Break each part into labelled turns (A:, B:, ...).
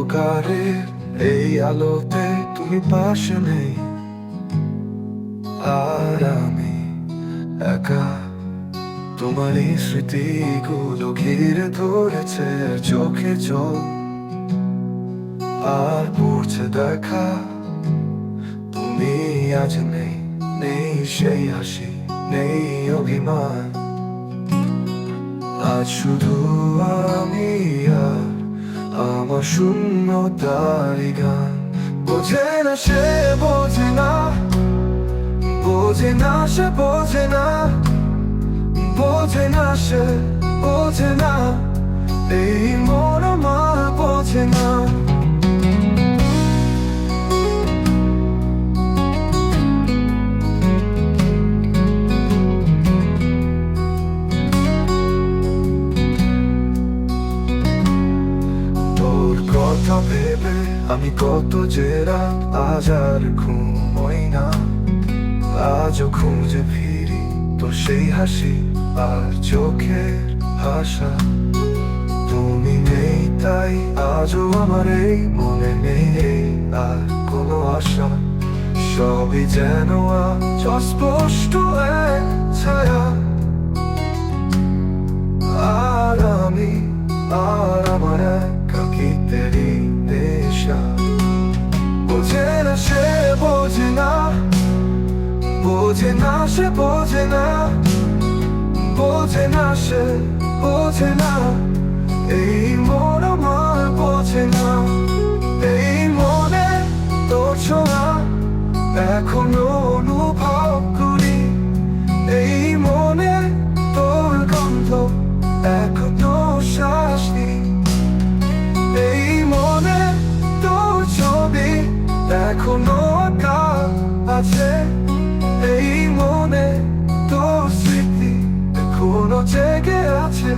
A: অন্ধকারের এই আলোতে তুমি পাশে নেই, আর আমি একা। তোমার এই স্মৃতিগুলো ঘিরে ধরেছে চোখে জল, আর পড়ছে দেখা। তুমি আজ নেই, নেই সেই হাসি, নেই অভিমান। আজ শুধু আমি আর আমার শূন্যতার গান। বোঝে না সে বোঝে না, বোঝে না সে বোঝে না, বোঝে না সে বোঝে না, এই মন আমার বোঝে না। তোর কথা ভেবে আমি কত যে রাত আজ আর ঘুমোই না। আজও খুঁজে ফিরি তো সেই হাসি আর চোখের ভাষা। তুমি নেই তাই আজও আমার এই মনে নেই আর কোনো আশা। সবই যেন আজ অস্পষ্ট এক ছায়া, আর আমি আর আমার একাকিত্বেরই নেশা। বোঝে না সে বোঝে না, বোঝে না সে বোঝে না, বোঝে না সে বোঝে না, এই মন আমার বোঝে না। এই মনে তোর ছোঁয়া এখনো অনুভব করি, এই মনে তোর গন্ধ এখনো শ্বাস নিই। এই মনে তোর ছবি এখনো আঁকা আছে, এই মনে তোর স্মৃতি এখনো জেগে আছে।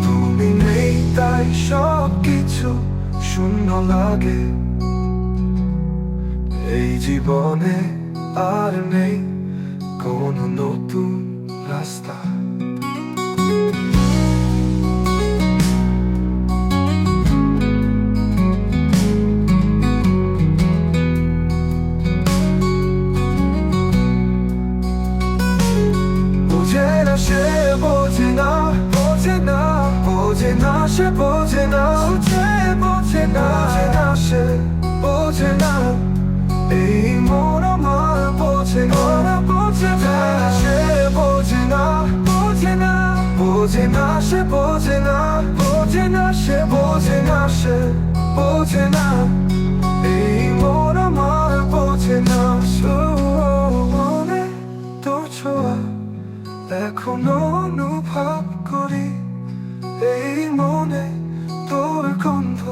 A: তুমি নেই তাই সব কিছু শূন্য লাগে, এই জীবনে আর নেই কোনো নতুন রাস্তা। বোঝে না সে বোঝে না, বোঝে না, বোঝে না সে বোঝে না, বোঝে না সে বোঝে না, এই মন আমার বোঝে না। বোঝে না সে বোঝে না, বোঝে না, বোঝে না সে বোঝে না, বোঝে না সে বোঝে না, সে বোঝে না, এই মন আমার বোঝে না। মনে তোর ছোঁয়া এখনো অনুভব করি, এই মনে তোর গন্ধ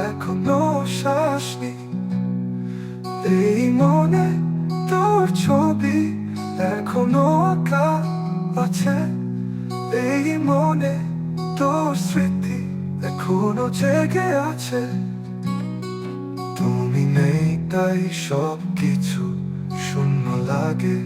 A: এখনো শ্বাস নিই। এই মনে তোর ছবি এখনো আঁকা আছে, এই মনে তোর স্মৃতি এখনো জেগে আছে। তুমি নেই তাই সব কিছু শূন্য লাগে।